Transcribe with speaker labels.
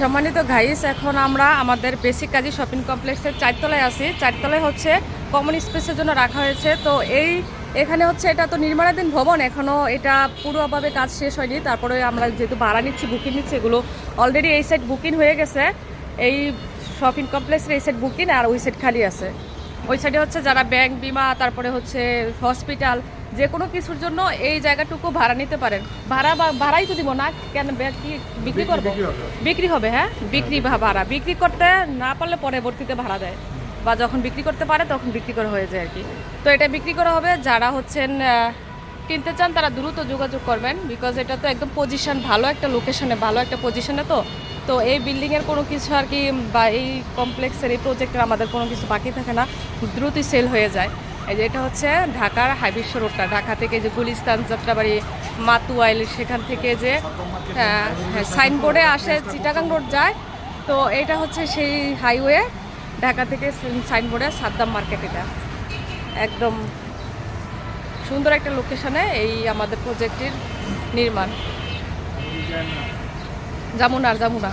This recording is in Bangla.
Speaker 1: সম্মানিত গাইস, এখন আমরা আমাদের বেসিক কাজী শপিং কমপ্লেক্সের 4 তলায় আছি। 4 তলায় হচ্ছে কমন স্পেসের জন্য রাখা হয়েছে। তো এখানে হচ্ছে এটা তো নির্মাণাধীন ভবন, এখনও এটা পুরোভাবে কাজ শেষ হয়নি। তারপরে আমরা যেহেতু ভাড়া নিচ্ছি, বুকিং নিচ্ছি, এগুলো অলরেডি এই সাইড বুকিং হয়ে গেছে। এই শপিং কমপ্লেক্সের এই সাইড বুকিং আর ওই সাইড খালি আছে। ওই সাইডে হচ্ছে যারা ব্যাংক, বিমা, তারপরে হচ্ছে হসপিটাল, যে কোনো কিছুর জন্য এই জায়গাটুকু ভাড়া নিতে পারেন। ভাড়াই তো দিব না কেন, কি বিক্রি করবো? বিক্রি হবে, হ্যাঁ বিক্রি বা ভাড়া। বিক্রি করতে না পারলে পরবর্তীতে ভাড়া দেয়, বা যখন বিক্রি করতে পারে তখন বিক্রি করা হয়ে যায় আর কি। তো এটা বিক্রি করা হবে। যারা হচ্ছেন কিনতে চান তারা দ্রুত যোগাযোগ করবেন, বিকজ এটা তো একদম পজিশন ভালো, একটা লোকেশনে, ভালো একটা পজিশনে। তো এই বিল্ডিংয়ের কোনো কিছু আর কি, বা এই কমপ্লেক্সের এই প্রজেক্টের আমাদের কোনো কিছু বাকি থাকে না, দ্রুতই সেল হয়ে যায়। এই যে এটা হচ্ছে ঢাকার হাইবিশ্ব রোডটা, ঢাকা থেকে যে গুলিস্তান, যাত্রাবাড়ি, মাতুয়াইল, সেখান থেকে যে সাইনবোর্ডে আসে চিটাগাং রোড যায়। তো এটা হচ্ছে সেই হাইওয়ে, ঢাকা থেকে সাইনবোর্ডে সাদ্দাম মার্কেট। এটা একদম সুন্দর একটা লোকেশনে এই আমাদের প্রজেক্টের নির্মাণ। যমুনা।